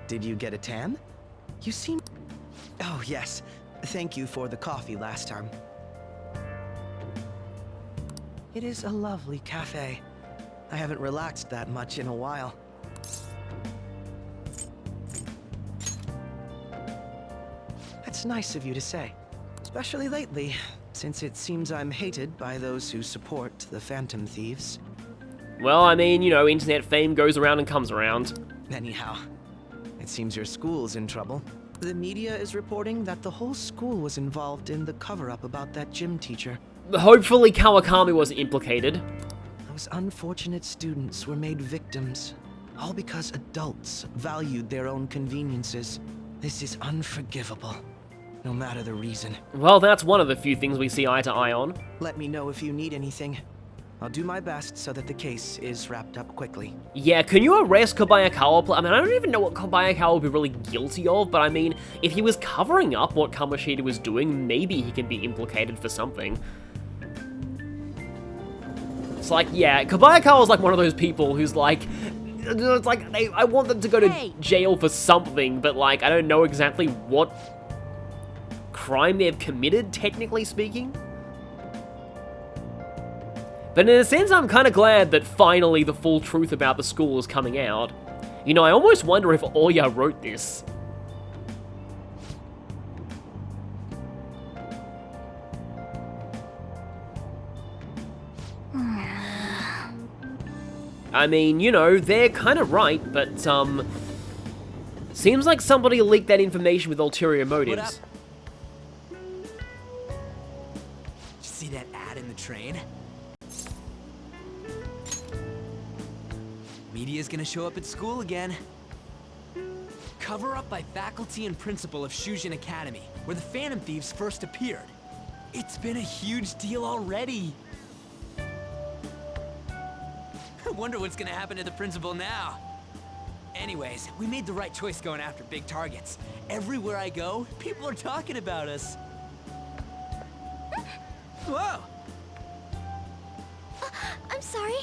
Did you get a tan? You seem... Oh, yes. Thank you for the coffee last time. It is a lovely cafe. I haven't relaxed that much in a while. That's nice of you to say. Especially lately, since it seems I'm hated by those who support the Phantom Thieves. Well, I mean, you know, internet fame goes around and comes around. Anyhow, it seems your school's in trouble. The media is reporting that the whole school was involved in the cover-up about that gym teacher. Hopefully Kawakami wasn't implicated. Those unfortunate students were made victims, all because adults valued their own conveniences. This is unforgivable, no matter the reason. Well, that's one of the few things we see eye to eye on. Let me know if you need anything. I'll do my best so that the case is wrapped up quickly. Yeah, can you arrest Kobayakawa? I mean, I don't even know what Kobayakawa would be really guilty of, but I mean, if he was covering up what Kamoshida was doing, maybe he can be implicated for something. It's like, yeah, Kobayakawa's like one of those people who's like, it's like, I want them to go to jail for something, but like, I don't know exactly what crime they've committed, technically speaking. But in a sense, I'm kind of glad that finally the full truth about the school is coming out. You know, I almost wonder if Oya wrote this. I mean, you know, they're kind of right, but, seems like somebody leaked that information with ulterior motives. Did you see that ad in the train? Media's gonna show up at school again. Cover up by faculty and principal of Shujin Academy, where the Phantom Thieves first appeared. It's been a huge deal already. I wonder what's gonna happen to the principal now. Anyways, we made the right choice going after big targets. Everywhere I go, people are talking about us. Whoa! I'm sorry.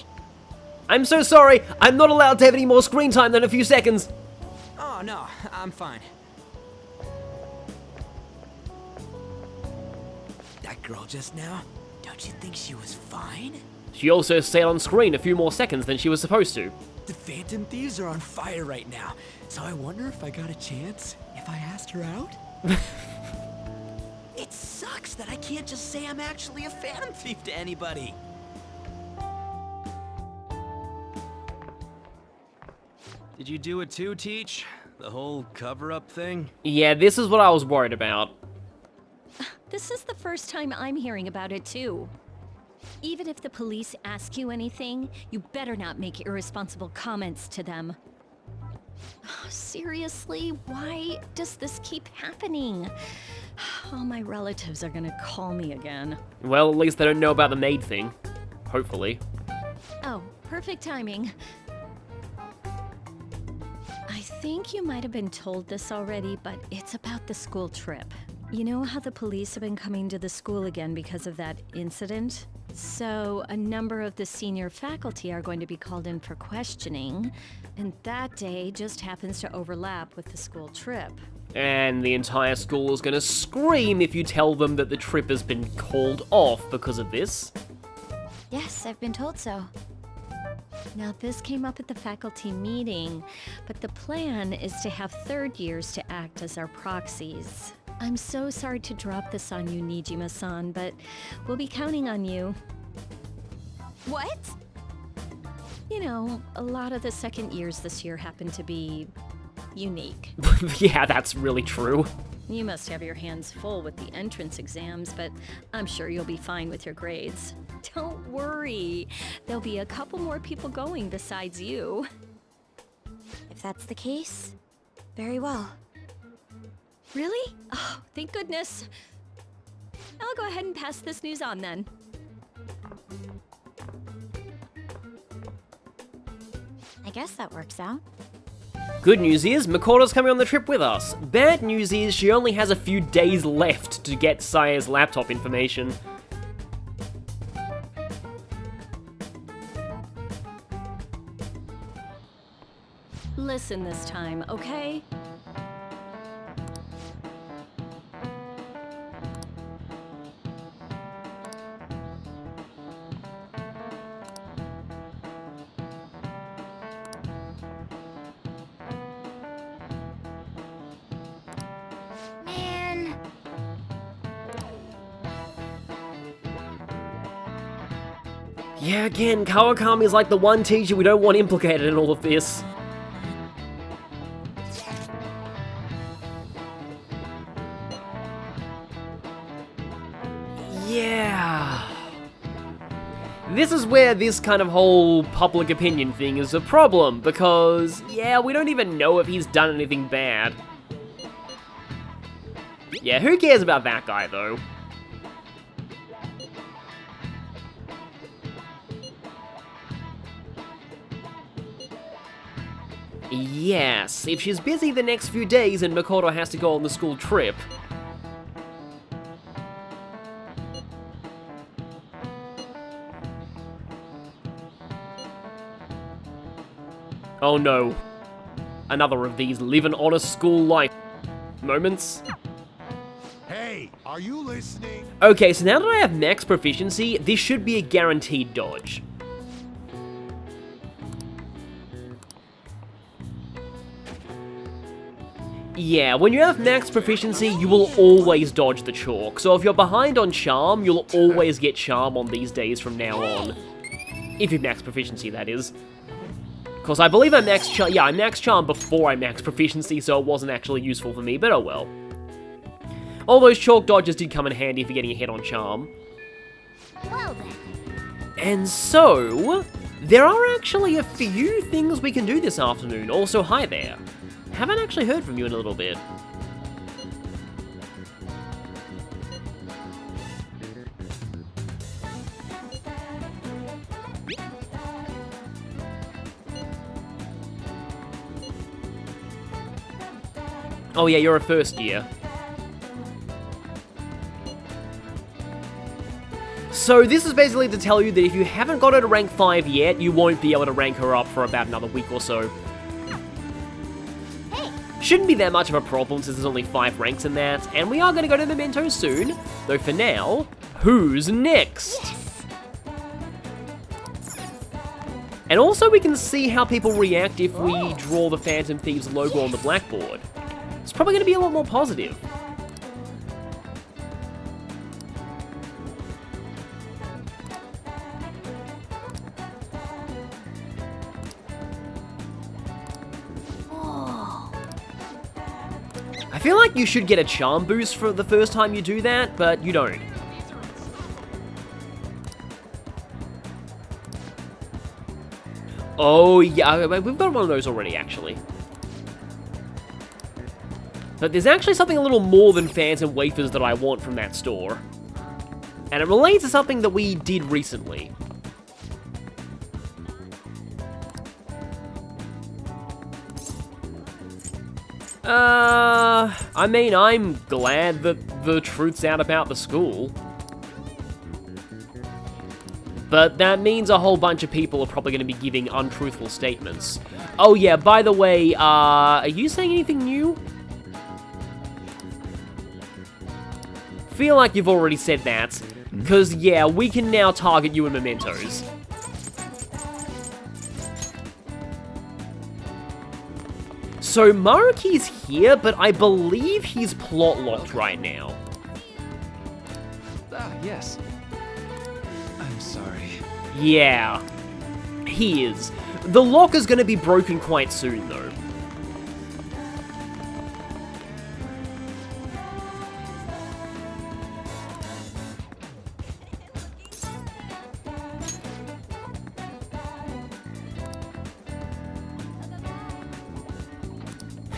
I'm so sorry, I'm not allowed to have any more screen time than a few seconds. Oh, no, I'm fine. That girl just now, don't you think she was fine? She also stayed on screen a few more seconds than she was supposed to. The Phantom Thieves are on fire right now, so I wonder if I got a chance if I asked her out? It sucks that I can't just say I'm actually a Phantom Thief to anybody. Did you do it too, Teach? The whole cover-up thing? Yeah, this is what I was worried about. This is the first time I'm hearing about it, too. Even if the police ask you anything, you better not make irresponsible comments to them. Seriously, why does this keep happening? All my relatives are gonna call me again. Well, at least they don't know about the maid thing. Hopefully. Oh, perfect timing. I think you might have been told this already, but it's about the school trip. You know how the police have been coming to the school again because of that incident? So, a number of the senior faculty are going to be called in for questioning, and that day just happens to overlap with the school trip. And the entire school is gonna scream if you tell them that the trip has been called off because of this. Yes, I've been told so. Now, this came up at the faculty meeting, but the plan is to have third years to act as our proxies. I'm so sorry to drop this on you, Nijima-san, but we'll be counting on you. What? You know, a lot of the second years this year happen to be unique. Yeah, that's really true. You must have your hands full with the entrance exams, but I'm sure you'll be fine with your grades. Don't worry. There'll be a couple more people going besides you. If that's the case, very well. Really? Oh, thank goodness. I'll go ahead and pass this news on then. I guess that works out. Good news is, Makoto's coming on the trip with us. Bad news is, she only has a few days left to get Saya's laptop information. listen this time, okay? Man. Yeah, again, Kawakami is like the one teacher we don't want implicated in all of this. Yeah. This is where this kind of whole public opinion thing is a problem, because, yeah, we don't even know if he's done anything bad. Yeah, who cares about that guy, though? Yes, if she's busy the next few days and Makoto has to go on the school trip. Oh no. Another of these live an honest school life moments. Hey, are you listening? Okay, so now that I have max proficiency, this should be a guaranteed dodge. Yeah, when you have max proficiency, you will always dodge the chalk. So if you're behind on charm, you'll always get charm on these days from now on. If you have max proficiency, that is. Because I believe I maxed charm. Yeah, I maxed charm before I maxed proficiency, so it wasn't actually useful for me, but oh well. All those chalk dodges did come in handy for getting a hit on charm. Well then. And so, there are actually a few things we can do this afternoon. Also, hi there. Haven't actually heard from you in a little bit. Oh yeah, you're a first year. So this is basically to tell you that if you haven't got her to rank 5 yet, you won't be able to rank her up for about another week or so. Shouldn't be that much of a problem since there's only 5 ranks in that, and we are going to go to the Mementos soon, though for now, who's next? Yes. And also we can see how people react if we draw the Phantom Thieves logo on the blackboard. It's probably going to be a lot more positive. I feel like you should get a charm boost for the first time you do that, but you don't. Oh yeah, we've got one of those already actually. But there's actually something a little more than Phantom Wafers that I want from that store. And it relates to something that we did recently. I mean, I'm glad that the truth's out about the school. But that means a whole bunch of people are probably going to be giving untruthful statements. Oh yeah, by the way, are you saying anything new? Feel like you've already said that, because yeah, we can now target you in Mementos. So Maruki's here, but I believe he's plot locked right now. Ah, yes. I'm sorry. Yeah, he is. The lock is going to be broken quite soon, though.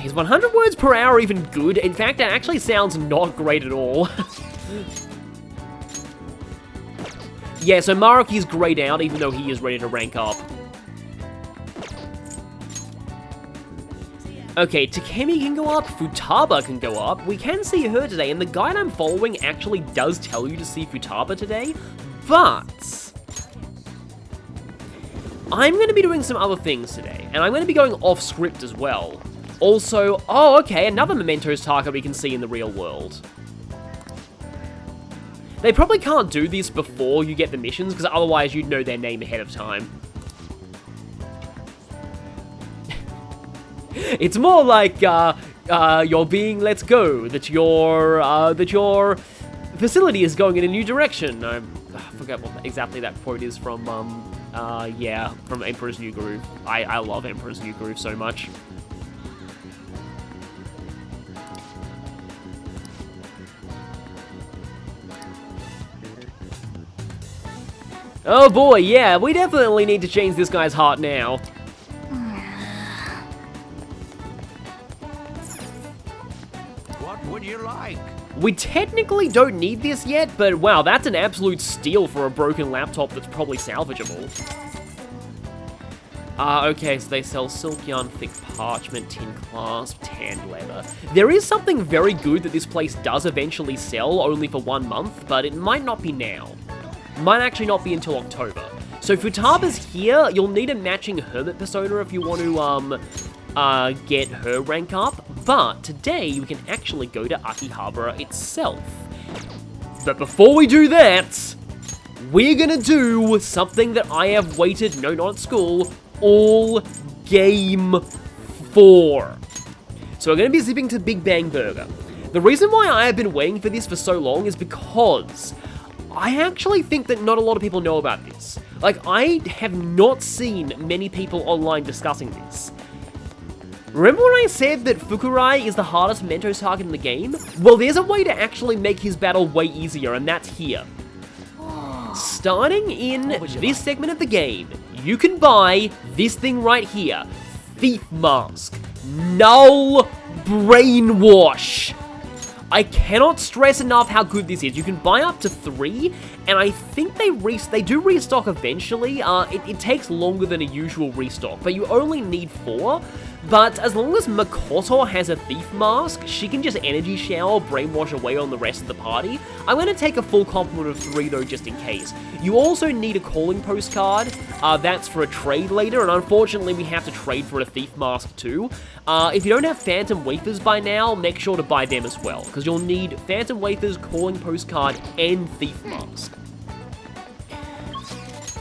Is 100 words per hour even good? In fact, it actually sounds not great at all. Yeah, so Maruki's grayed out, even though he is ready to rank up. Okay, Takemi can go up, Futaba can go up, we can see her today, and the guide I'm following actually does tell you to see Futaba today, but I'm going to be doing some other things today, and I'm going to be going off script as well. Also, oh, okay, another mementos target we can see in the real world. They probably can't do this before you get the missions, because otherwise you'd know their name ahead of time. It's more like, you're being let go, that your facility is going in a new direction. I forget what exactly that quote is from, yeah, from Emperor's New Groove. I love Emperor's New Groove so much. Oh boy, yeah, we definitely need to change this guy's heart now. What would you like? We technically don't need this yet, but wow, that's an absolute steal for a broken laptop that's probably salvageable. Okay, so they sell silk yarn, thick parchment, tin clasp, tanned leather. There is something very good that this place does eventually sell, only for 1 month, but it might not be now. Might actually not be until October. So Futaba's here, you'll need a matching hermit persona if you want to, get her rank up, but today we can actually go to Akihabara itself. But before we do that, we're gonna do something that I have waited, no, not at school, all game for. So we're gonna be zipping to Big Bang Burger. The reason why I have been waiting for this for so long is because I actually think that not a lot of people know about this. Like, I have not seen many people online discussing this. Remember when I said that Fukurai is the hardest Mementos target in the game? Well, there's a way to actually make his battle way easier, and that's here. Starting in this segment of the game, you can buy this thing right here. Thief Mask. Null Brainwash. I cannot stress enough how good this is. You can buy up to 3, and I think they do restock eventually. It takes longer than a usual restock, but you only need 4. But as long as Makoto has a Thief Mask, she can just Energy Shower, Brainwash away on the rest of the party. I'm going to take a full complement of 3 though, just in case. You also need a Calling Postcard. That's for a trade later, and unfortunately we have to trade for a Thief Mask too. If you don't have Phantom Wafers by now, make sure to buy them as well, because you'll need Phantom Wafers, Calling Postcard, and Thief Mask.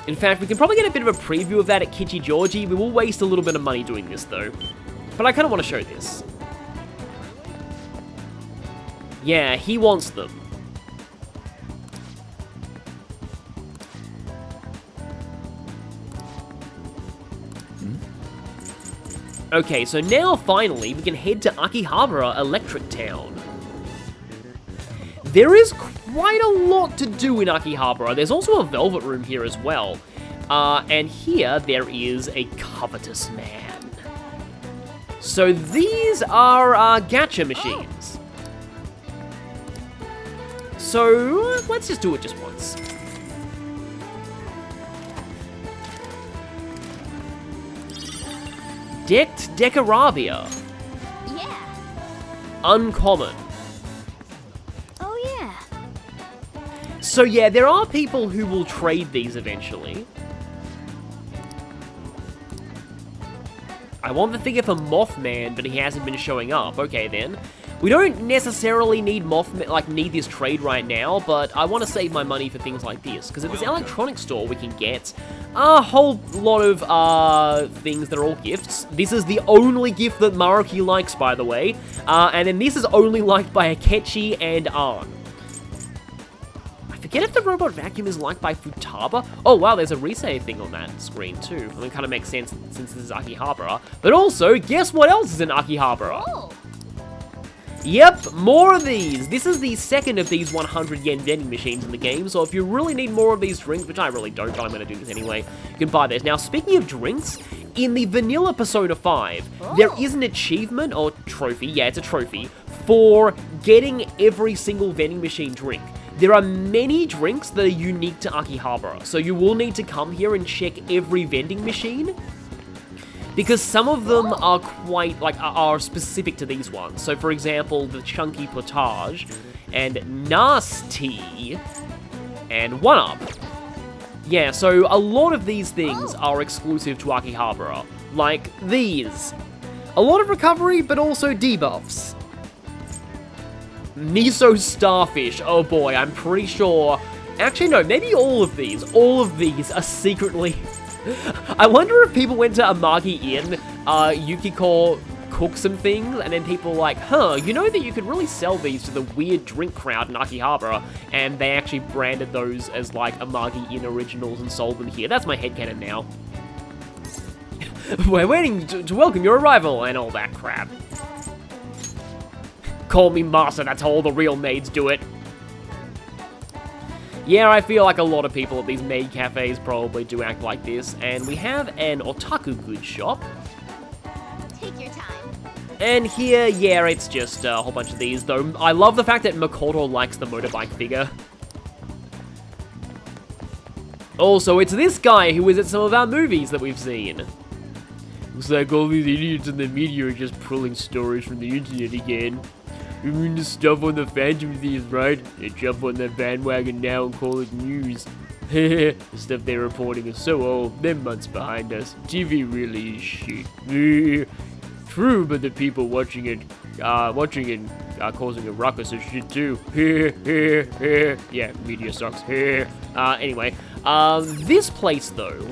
In fact, we can probably get a bit of a preview of that at Kichi Georgie. We will waste a little bit of money doing this, though. But I kind of want to show this. Yeah, he wants them. Okay, so now, finally, we can head to Akihabara Electric Town. There is quite a lot to do in Akihabara. There's also a Velvet Room here as well. And here there is a Covetous Man. So these are gacha machines. So let's just do it just once. Decked Decarabia. Yeah. Uncommon. Oh, yeah. So yeah, there are people who will trade these eventually. I want the figure for Mothman, but he hasn't been showing up. Okay, then. We don't necessarily need Mothman, like, need this trade right now, but I want to save my money for things like this, because at this electronics store we can get a whole lot of things that are all gifts. This is the only gift that Maruki likes, by the way, and then this is only liked by Akechi and Arn. I forget if the robot vacuum is liked by Futaba. Oh wow, there's a resave thing on that screen too. I mean, it kind of makes sense since this is Akihabara. But also, guess what else is in Akihabara? Oh. Yep, more of these. This is the second of these 100 yen vending machines in the game, so if you really need more of these drinks, which I really don't, but I'm going to do this anyway, you can buy this. Now, speaking of drinks, in the vanilla Persona 5, there is an achievement, or trophy, yeah, it's a trophy, for getting every single vending machine drink. There are many drinks that are unique to Akihabara, so you will need to come here and check every vending machine, because some of them are quite, like, are specific to these ones. So, for example, the Chunky Potage, and Nasty, and 1-Up. Yeah, so a lot of these things are exclusive to Akihabara. Like these. A lot of recovery, but also debuffs. Miso Starfish. Oh boy, I'm pretty sure... Actually, no, maybe all of these are secretly... I wonder if people went to Amagi Inn, Yukiko cooked some things, and then people were like, huh, you know that you could really sell these to the weird drink crowd in Akihabara, and they actually branded those as, like, Amagi Inn originals and sold them here. That's my headcanon now. We're waiting to welcome your arrival, and all that crap. Call me master, that's how all the real maids do it. Yeah, I feel like a lot of people at these maid cafes probably do act like this, and we have an otaku goods shop. Take your time. And here, yeah, it's just a whole bunch of these, though I love the fact that Makoto likes the motorbike figure. Also, it's this guy who is at some of our movies that we've seen. Looks like all these idiots in the media are just pulling stories from the internet again. You mean the stuff on the Phantom Thieves, right? They jump on that bandwagon now and call it news. The stuff they're reporting is so old, they're months behind us. TV really is shit. True, but the people watching it are causing a ruckus of shit too. Yeah, media sucks. Anyway, this place though.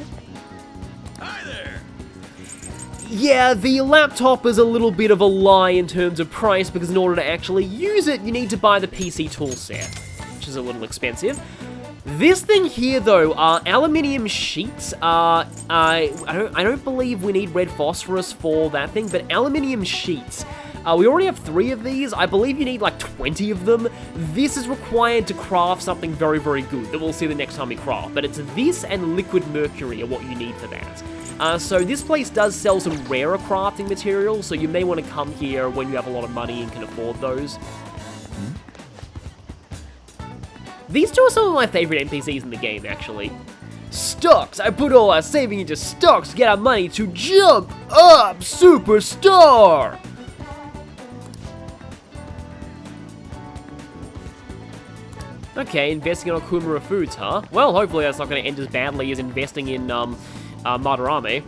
Hi there. Yeah, the laptop is a little bit of a lie in terms of price, because in order to actually use it, you need to buy the PC toolset, which is a little expensive. This thing here, though, are aluminium sheets. I don't believe we need red phosphorus for that thing, but aluminium sheets. We already have 3 of these. I believe you need like 20 of them. This is required to craft something very, very good that we'll see the next time we craft. But it's this and liquid mercury are what you need for that. So this place does sell some rarer crafting materials, so you may want to come here when you have a lot of money and can afford those. These two are some of my favorite NPCs in the game, actually. Stocks! I put all our saving into stocks to get our money to jump up, superstar! Okay, investing in Okumura Foods, huh? Well, hopefully that's not going to end as badly as investing in, Madarame.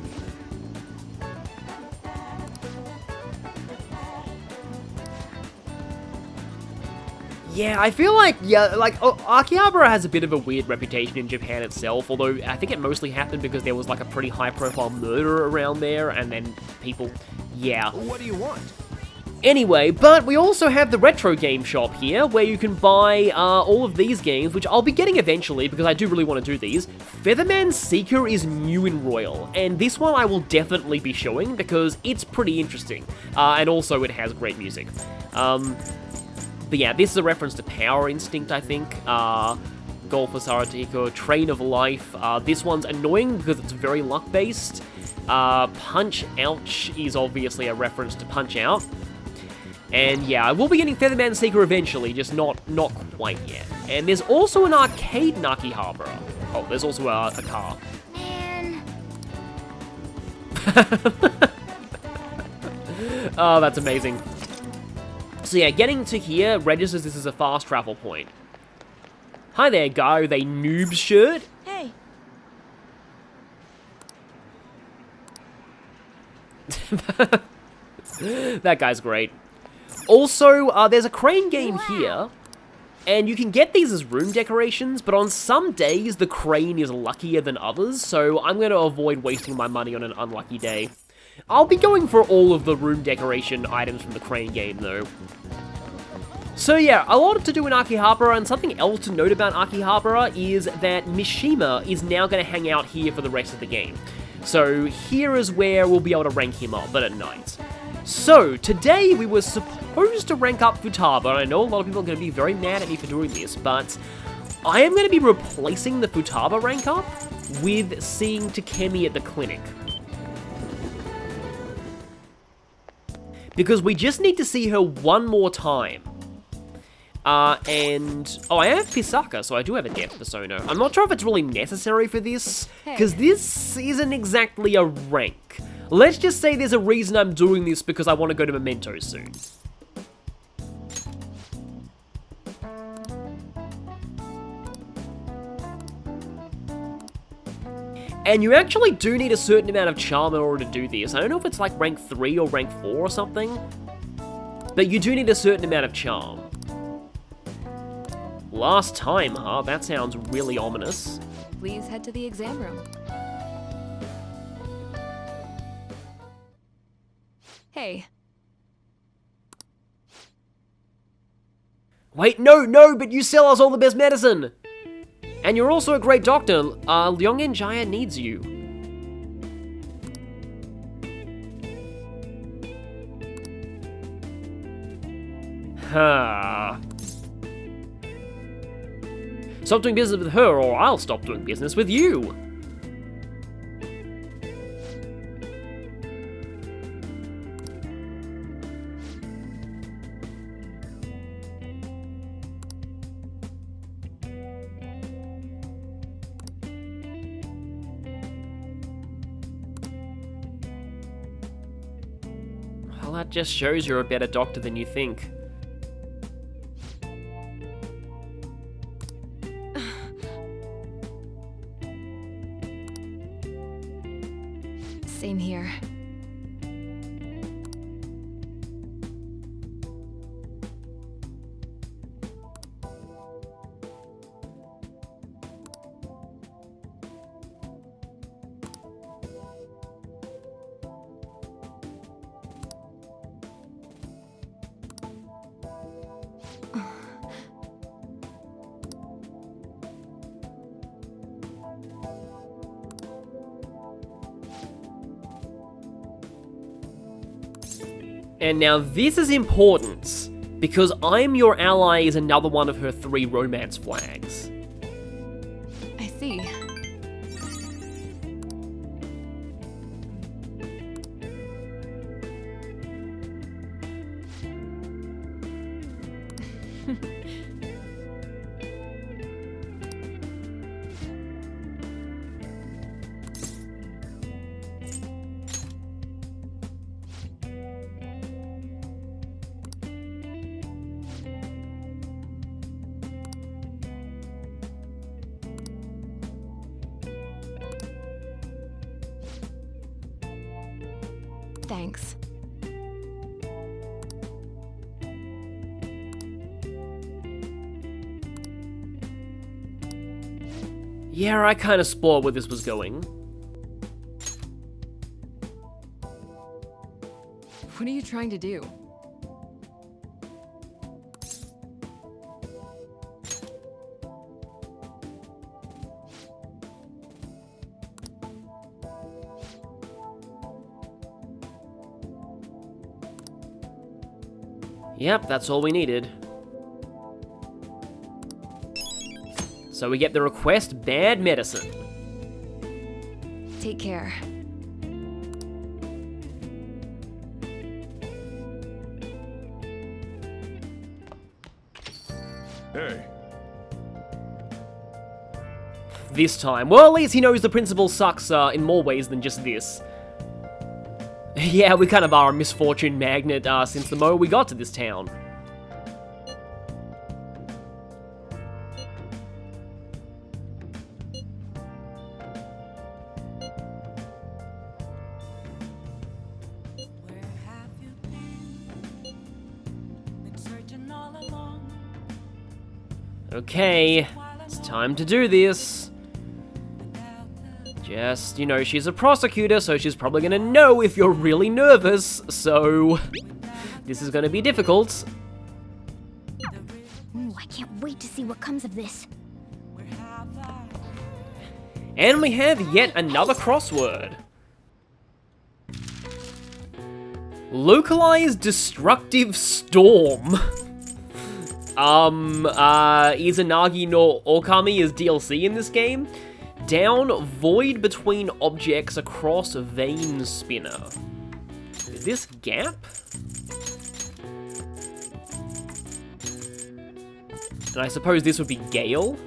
Yeah, I feel like, Akihabara has a bit of a weird reputation in Japan itself, although I think it mostly happened because there was, like, a pretty high-profile murder around there, and then people, yeah. What do you want? Anyway, but we also have the retro game shop here, where you can buy all of these games, which I'll be getting eventually, because I do really want to do these. Featherman Seeker is new in Royal, and this one I will definitely be showing, because it's pretty interesting, and also it has great music. But yeah, this is a reference to Power Instinct, I think. Golfer Saratiko, Train of Life. This one's annoying because it's very luck-based. Punch Ouch is obviously a reference to Punch Out. And yeah, I will be getting Featherman Seeker eventually, just not quite yet. And there's also an arcade in Akihabara. Oh, there's also a car. Man. Oh, that's amazing. So yeah, getting to here registers this as a fast travel point. Hi there, guy with a noob shirt. Hey. That guy's great. Also, there's a crane game here, and you can get these as room decorations, but on some days, the crane is luckier than others, so I'm going to avoid wasting my money on an unlucky day. I'll be going for all of the room decoration items from the crane game, though. So yeah, a lot to do in Akihabara, and something else to note about Akihabara is that Mishima is now going to hang out here for the rest of the game. So here is where we'll be able to rank him up, but at night. So, today we were supposed to rank up Futaba, and I know a lot of people are going to be very mad at me for doing this, but I am going to be replacing the Futaba rank up with seeing Takemi at the clinic. Because we just need to see her one more time. Oh, I have Pisaka, so I do have a depth persona. I'm not sure if it's really necessary for this, because this isn't exactly a rank. Let's just say there's a reason I'm doing this, because I want to go to Mementos soon. And you actually do need a certain amount of charm in order to do this. I don't know if it's like rank 3 or rank 4 or something, but you do need a certain amount of charm. Last time, huh? That sounds really ominous. Please head to the exam room. Hey. Wait, no, but you sell us all the best medicine! And you're also a great doctor. Liongin Jaya needs you. Huh. Stop doing business with her, or I'll stop doing business with you. Well, that just shows you're a better doctor than you think. Same here. And now this is important, because I'm your ally is another one of her 3 romance flags. I see. Thanks. Yeah, I kinda spoiled where this was going. What are you trying to do? Yep, that's all we needed. So we get the request, bad medicine. Take care. Hey. This time. Well, at least he knows the principal sucks in more ways than just this. Yeah, we kind of are a misfortune magnet since the moment we got to this town. Okay, it's time to do this. Just, you know, she's a prosecutor, so she's probably gonna know if you're really nervous, so this is gonna be difficult. Ooh, I can't wait to see what comes of this. And we have yet another crossword. Localized destructive storm. Izanagi no Okami is DLC in this game. Down, void between objects across vein spinner. Is this gap? And I suppose this would be gale?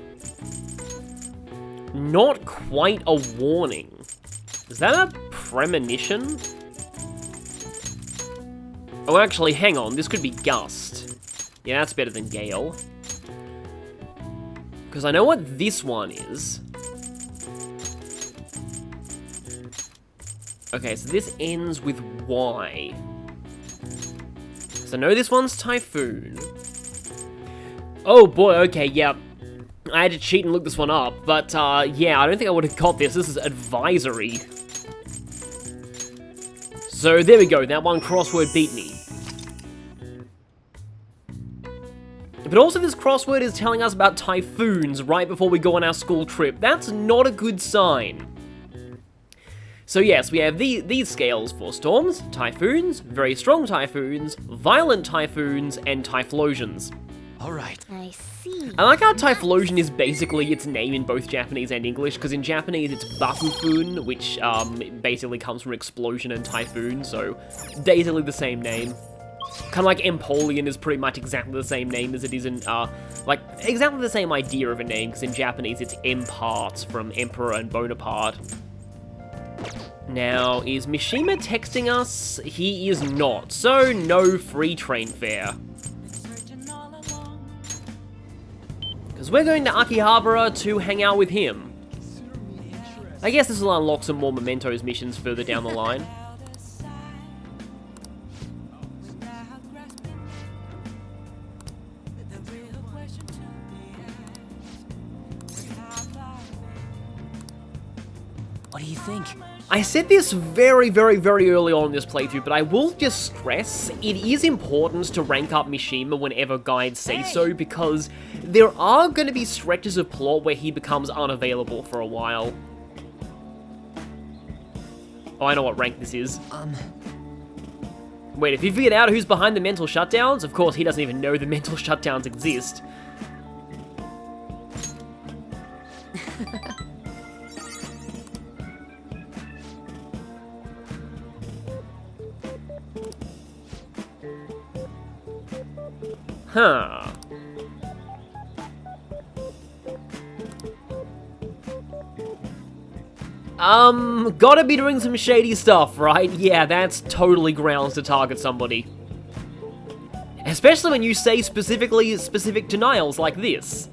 Not quite a warning. Is that a premonition? Oh, actually, hang on. This could be gust. Yeah, that's better than gale. Because I know what this one is. Okay, so this ends with Y. So I know this one's Typhoon. Oh boy, okay, yeah. I had to cheat and look this one up, but yeah, I don't think I would have got this. This is Advisory. So there we go, that one crossword beat me. But also this crossword is telling us about typhoons right before we go on our school trip. That's not a good sign. So yes, we have these scales for storms, typhoons, very strong typhoons, violent typhoons, and typhlosions. Alright. I see. I like how typhlosion is basically its name in both Japanese and English, because in Japanese it's bakufun, which basically comes from explosion and typhoon, so basically the same name. Kind of like Empoleon is pretty much exactly the same name as it is in, like, exactly the same idea of a name, because in Japanese it's Empart from Emperor and Bonaparte. Now, is Mishima texting us? He is not, so no free train fare. Because we're going to Akihabara to hang out with him. I guess this will unlock some more Mementos missions further down the line. What do you think? I said this very early on in this playthrough, but I will just stress, it is important to rank up Mishima whenever guides say so, because there are going to be stretches of plot where he becomes unavailable for a while. Oh, I know what rank this is. Wait, if you figured out who's behind the mental shutdowns? Of course, he doesn't even know the mental shutdowns exist. Huh. Gotta be doing some shady stuff, right? Yeah, that's totally grounds to target somebody. Especially when you say specific denials like this.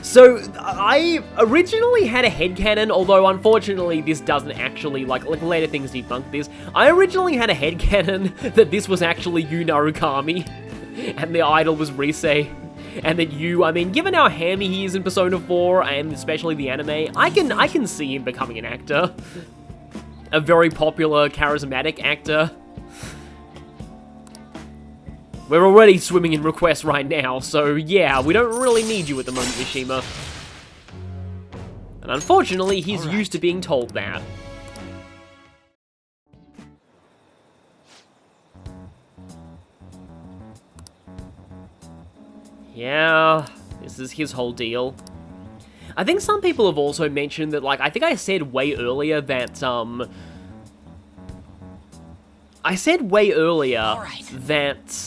So, I originally had a headcanon, although unfortunately this doesn't actually, like later things debunk this. I originally had a headcanon that this was actually Yu Narukami, and the idol was Rise, and that I mean, given how hammy he is in Persona 4, and especially the anime, I can see him becoming an actor. A very popular, charismatic actor. We're already swimming in requests right now, so yeah, we don't really need you at the moment, Mishima. And unfortunately, he's used to being told that. Yeah, this is his whole deal. I think some people have also mentioned that, like, I think I said way earlier that,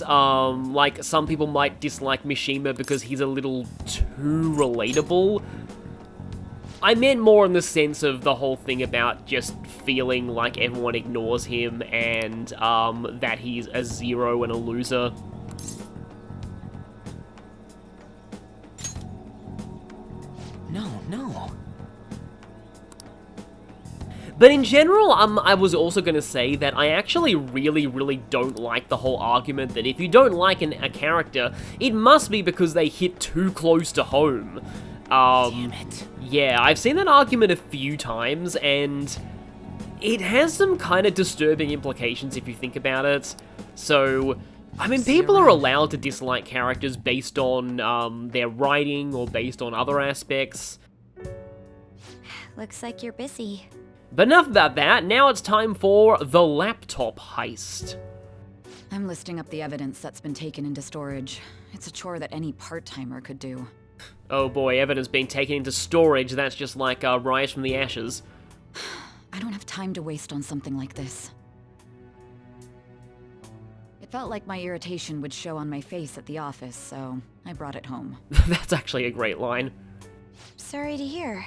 like, some people might dislike Mishima because he's a little too relatable. I meant more in the sense of the whole thing about just feeling like everyone ignores him and, that he's a zero and a loser. No. But in general, I was also going to say that I actually really don't like the whole argument that if you don't like a character, it must be because they hit too close to home. Damn it. Yeah, I've seen that argument a few times, and it has some kind of disturbing implications if you think about it. So, I mean, people are allowed to dislike characters based on their writing or based on other aspects. Looks like you're busy. But enough about that, now it's time for the laptop heist. I'm listing up the evidence that's been taken into storage. It's a chore that any part-timer could do. Oh boy, evidence being taken into storage, that's just like Rise from the Ashes. I don't have time to waste on something like this. It felt like my irritation would show on my face at the office, so I brought it home. That's actually a great line. Sorry to hear.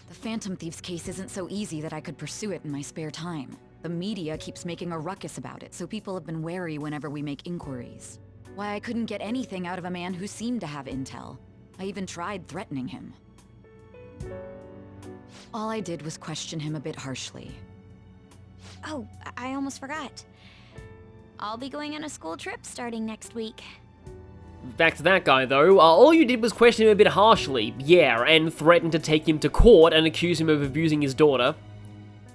The Phantom Thieves case isn't so easy that I could pursue it in my spare time. The media keeps making a ruckus about it, so people have been wary whenever we make inquiries. Why I couldn't get anything out of a man who seemed to have intel. I even tried threatening him. All I did was question him a bit harshly. Oh, I almost forgot. I'll be going on a school trip starting next week. Back to that guy, though. All you did was question him a bit harshly. Yeah, and threaten to take him to court and accuse him of abusing his daughter.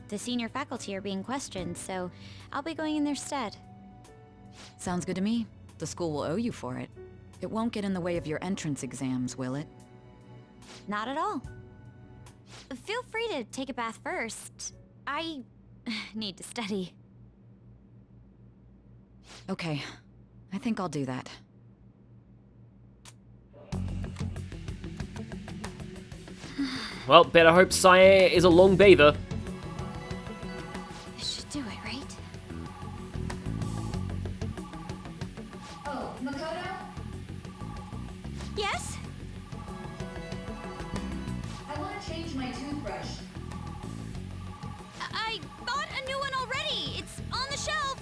The senior faculty are being questioned, so I'll be going in their stead. Sounds good to me. The school will owe you for it. It won't get in the way of your entrance exams, will it? Not at all. Feel free to take a bath first. I need to study. Okay. I think I'll do that. Well, better hope Saya is a long bather. This should do it, right? Oh, Makoto? Yes? I want to change my toothbrush. I bought a new one already. It's on the shelf.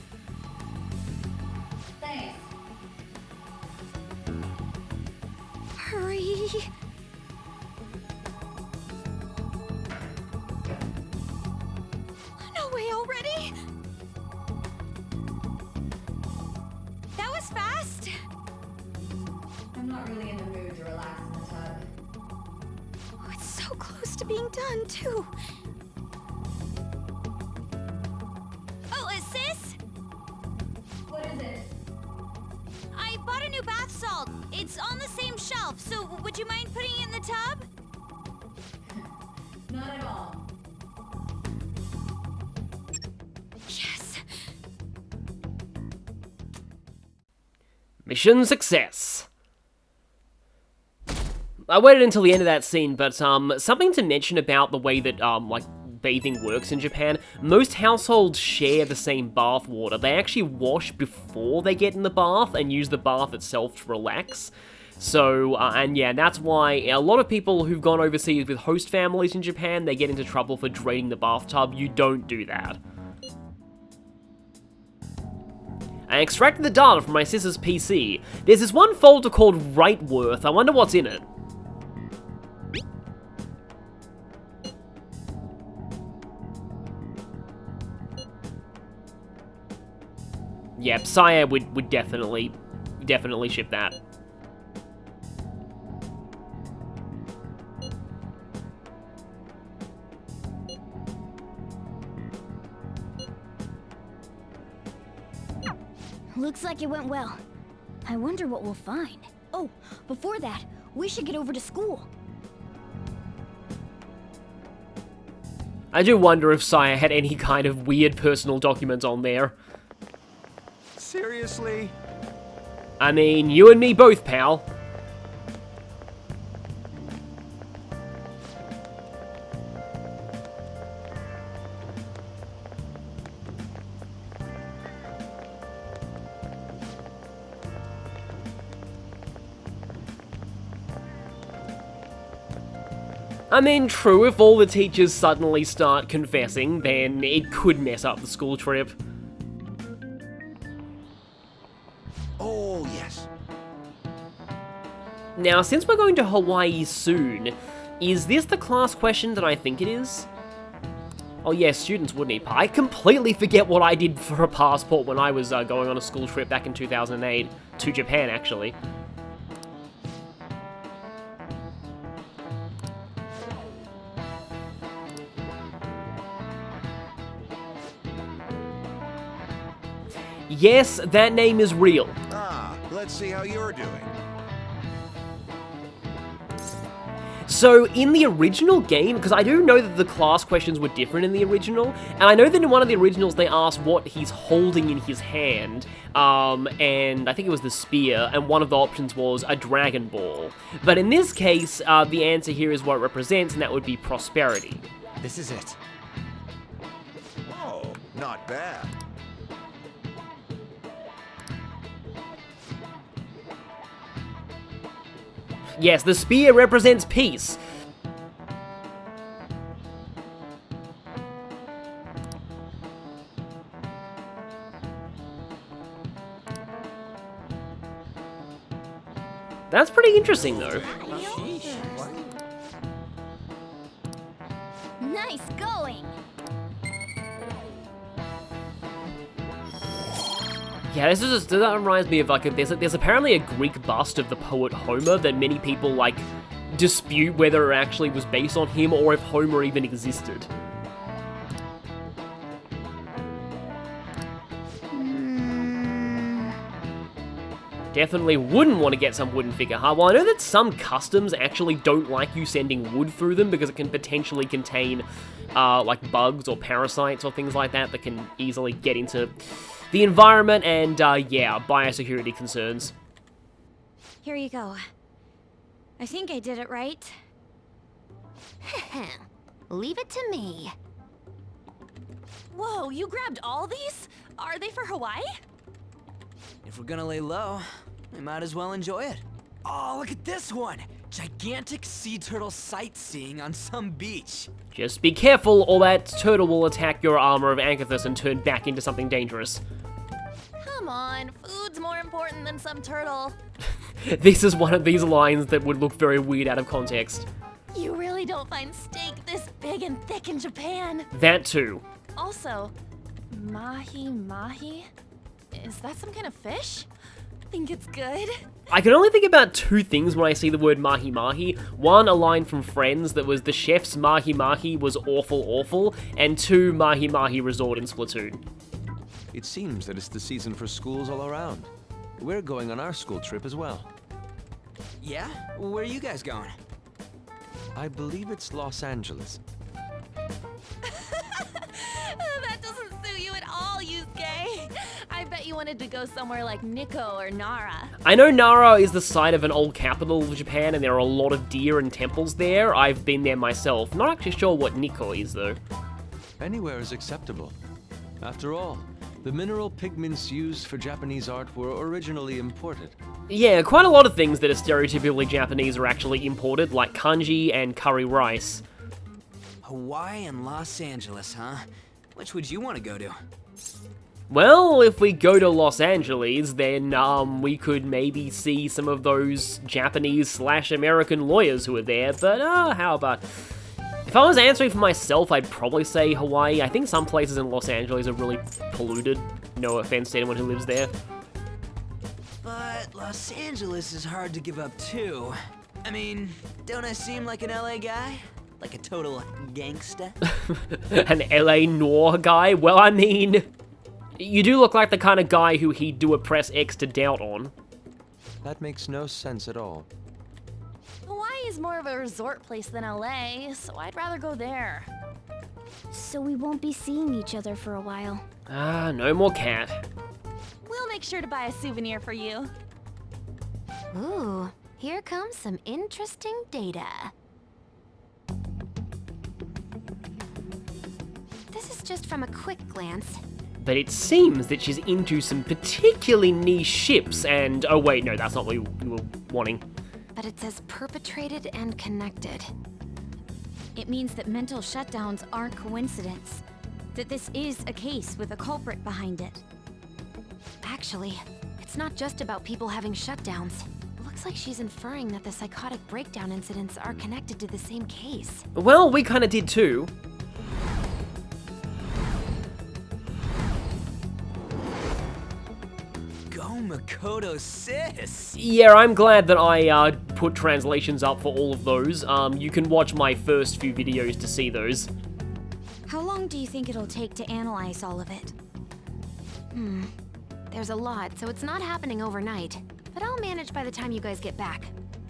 Thanks. Hurry. No way already. That was fast. I'm not really in the mood to relax in the tub. Oh, it's so close to being done, too. Oh, sis? What is it? I bought a new bath salt. It's on the same shelf, so would you mind putting it in the tub? Not at all. Yes. Mission success. I waited until the end of that scene, but something to mention about the way that like bathing works in Japan. Most households share the same bath water. They actually wash before they get in the bath and use the bath itself to relax. So, and yeah, that's why a lot of people who've gone overseas with host families in Japan, they get into trouble for draining the bathtub. You don't do that. I extracted the data from my sister's PC. There's this one folder called WriteWorth. I wonder what's in it. Yeah, Saya would definitely ship that. Looks like it went well. I wonder what we'll find. Oh, before that, we should get over to school. I do wonder if Saya had any kind of weird personal documents on there. Seriously? I mean, you and me both, pal. I mean, true, if all the teachers suddenly start confessing, then it could mess up the school trip. Oh, yes. Now, since we're going to Hawaii soon, is this the class question that I think it is? Oh yes, students would need. I completely forget what I did for a passport when I was going on a school trip back in 2008 to Japan, actually. Yes, that name is real. Ah, let's see how you're doing. So, in the original game, because I do know that the class questions were different in the original, and I know that in one of the originals they asked what he's holding in his hand, and I think it was the spear, and one of the options was a Dragon Ball. But in this case, the answer here is what it represents, and that would be prosperity. This is it. Oh, not bad. Yes, the spear represents peace. That's pretty interesting, though. Nice going. Yeah, that reminds me of like there's apparently a Greek bust of the poet Homer that many people like dispute whether it actually was based on him or if Homer even existed. Definitely wouldn't want to get some wooden figure, huh? Well, I know that some customs actually don't like you sending wood through them because it can potentially contain, like, bugs or parasites or things like that can easily get into the environment and, yeah, biosecurity concerns. Here you go. I think I did it right. Leave it to me. Whoa, you grabbed all these? Are they for Hawaii? If we're gonna lay low, we might as well enjoy it. Oh, look at this one! Gigantic sea turtle sightseeing on some beach. Just be careful or that turtle will attack your armor of Anchithus and turn back into something dangerous. Come on, food's more important than some turtle. This is one of these lines that would look very weird out of context. You really don't find steak this big and thick in Japan. That too. Also, mahi-mahi? Is that some kind of fish? Think it's good? I can only think about two things when I see the word mahi-mahi. One, a line from Friends that was the chef's mahi-mahi was awful awful, and two, mahi-mahi resort in Splatoon. It seems that it's the season for schools all around. We're going on our school trip as well. Yeah? Where are you guys going? I believe it's Los Angeles. That doesn't suit you at all, Yusuke. I bet you wanted to go somewhere like Nikko or Nara. I know Nara is the site of an old capital of Japan and there are a lot of deer and temples there. I've been there myself. Not actually sure what Nikko is though. Anywhere is acceptable. After all, the mineral pigments used for Japanese art were originally imported. Yeah, quite a lot of things that are stereotypically Japanese are actually imported, like kanji and curry rice. Hawaii and Los Angeles, huh? Which would you want to go to? Well, if we go to Los Angeles, then we could maybe see some of those Japanese/American lawyers who are there, but how about... If I was answering for myself, I'd probably say Hawaii. I think some places in Los Angeles are really polluted. No offense to anyone who lives there. But Los Angeles is hard to give up too. I mean, don't I seem like an LA guy? Like a total gangsta? An LA noir guy? Well, I mean... You do look like the kind of guy who he'd do a press X to doubt on. That makes no sense at all. Hawaii is more of a resort place than LA, so I'd rather go there. So we won't be seeing each other for a while. No more cat. We'll make sure to buy a souvenir for you. Ooh, here comes some interesting data. This is just from a quick glance. But it seems that she's into some particularly niche ships and... Oh wait, no, that's not what we were wanting. But it says perpetrated and connected. It means that mental shutdowns aren't coincidence. That this is a case with a culprit behind it. Actually, it's not just about people having shutdowns. It looks like she's inferring that the psychotic breakdown incidents are connected to the same case. Well, we kind of did too. Makoto sis! Yeah, I'm glad that I put translations up for all of those. You can watch my first few videos to see those. How long do you think it'll take to analyze all of it? There's a lot, so it's not happening overnight. But I'll manage by the time you guys get back.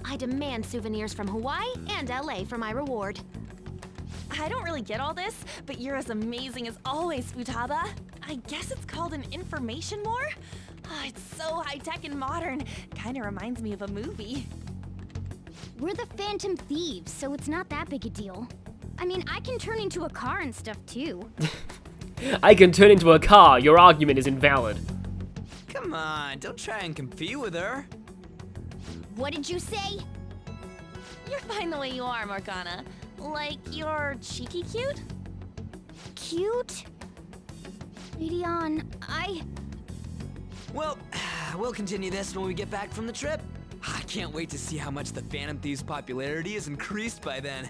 I demand souvenirs from Hawaii and LA for my reward. I don't really get all this, but you're as amazing as always, Futaba. I guess it's called an information war? Oh, it's so high-tech and modern. Kinda reminds me of a movie. We're the Phantom Thieves, so it's not that big a deal. I mean, I can turn into a car and stuff too. I can turn into a car. Your argument is invalid. Come on, don't try and compete with her. What did you say? You're fine the way you are, Morgana. Like, you're cheeky cute? Cute? Radeon, Well, we'll continue this when we get back from the trip. I can't wait to see how much the Phantom Thief's popularity is increased by then.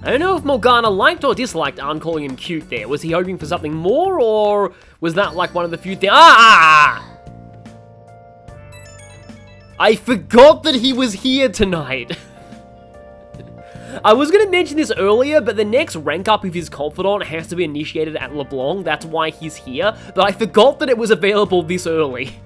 I don't know if Morgana liked or disliked Arn calling him cute there. Was he hoping for something more, or was that like one of the few things? I forgot that he was here tonight. I was going to mention this earlier, but the next rank up of his confidant has to be initiated at LeBlanc. That's why he's here, but I forgot that it was available this early.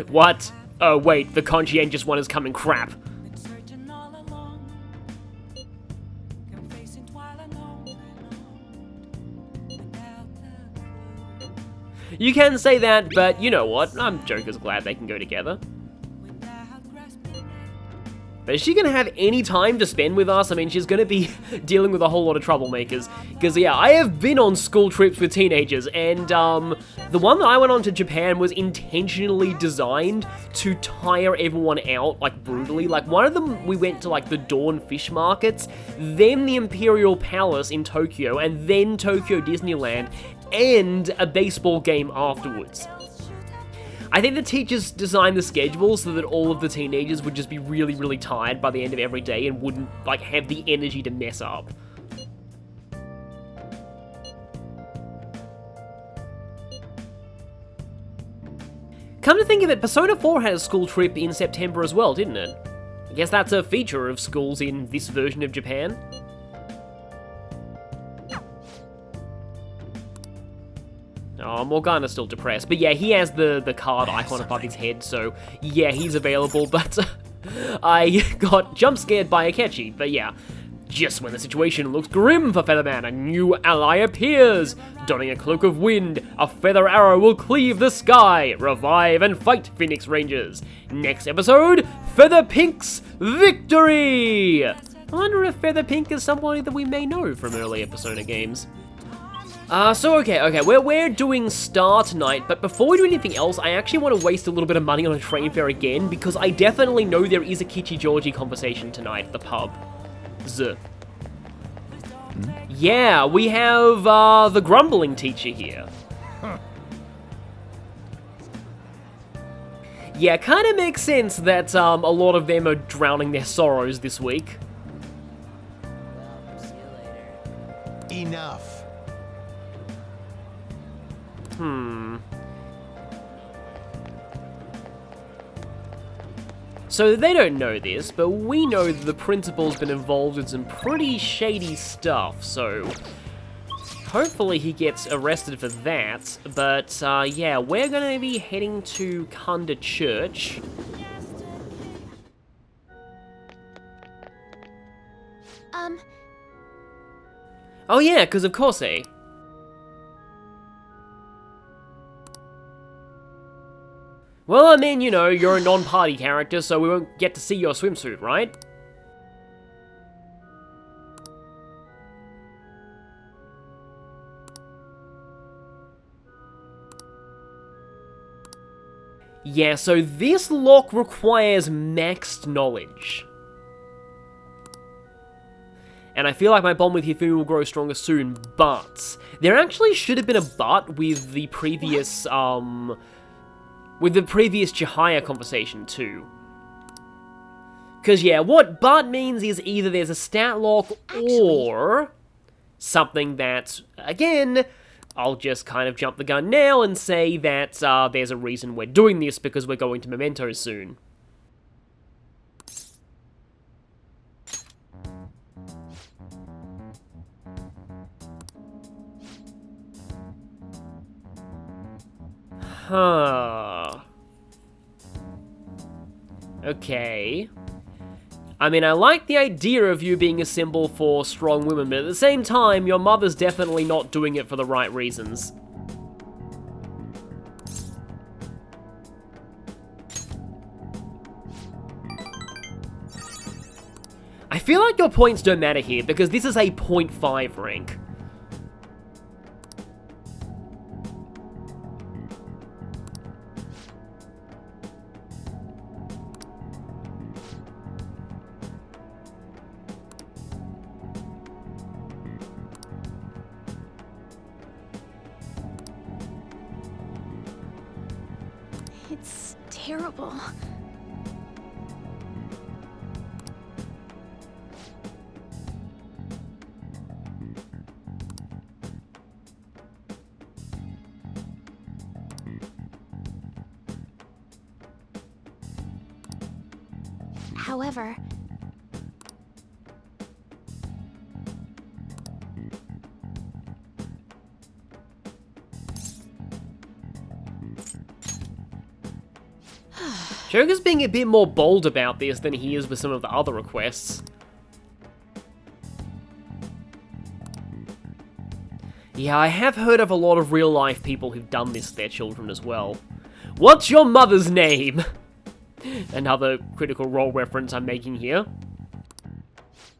What? Oh wait, the conscientious one is coming crap. You can say that, but you know what? I'm Joker's glad they can go together. But is she going to have any time to spend with us? I mean, she's going to be dealing with a whole lot of troublemakers. Because, yeah, I have been on school trips with teenagers, and the one that I went on to Japan was intentionally designed to tire everyone out, like, brutally. Like, one of them, we went to, like, the Dawn Fish Markets, then the Imperial Palace in Tokyo, and then Tokyo Disneyland, and a baseball game afterwards. I think the teachers designed the schedule so that all of the teenagers would just be really, really tired by the end of every day and wouldn't, like, have the energy to mess up. Come to think of it, Persona 4 had a school trip in September as well, didn't it? I guess that's a feature of schools in this version of Japan. Oh, Morgana's still depressed. But yeah, he has the card icon above his head, so yeah, he's available, but I got jump scared by Akechi. But yeah, just when the situation looks grim for Featherman, a new ally appears. Donning a cloak of wind, a feather arrow will cleave the sky. Revive and fight, Phoenix Rangers. Next episode, Feather Pink's victory! I wonder if Feather Pink is somebody that we may know from earlier Persona games. Okay, we're doing Star tonight, but before we do anything else, I actually want to waste a little bit of money on a train fare again, because I definitely know there is a Kichi-Georgie conversation tonight at the pub. Yeah, we have, the grumbling teacher here. Yeah, kinda makes sense that, a lot of them are drowning their sorrows this week. Enough. So they don't know this, but we know that the principal's been involved in some pretty shady stuff, so hopefully he gets arrested for that. But yeah, we're gonna be heading to Kanda Church. Oh yeah, because of course, eh? Well, I mean, you know, you're a non-party character, so we won't get to see your swimsuit, right? Yeah, so this lock requires maxed knowledge. And I feel like my bond with Hifumi will grow stronger soon, but there actually should have been a but with the previous, Chihaya conversation too. Because yeah, what but means is either there's a stat lock or something that, again, I'll just kind of jump the gun now and say that there's a reason we're doing this because we're going to Memento soon. Huh. Okay. I mean, I like the idea of you being a symbol for strong women, but at the same time, your mother's definitely not doing it for the right reasons. I feel like your points don't matter here, because this is a 0.5 rank. terrible. However, Joker's being a bit more bold about this than he is with some of the other requests. Yeah, I have heard of a lot of real-life people who've done this to their children as well. What's your mother's name? Another Critical Role reference I'm making here.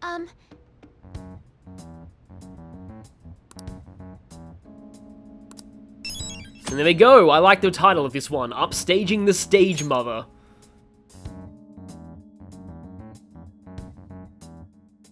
And there we go, I like the title of this one, Upstaging the Stage Mother.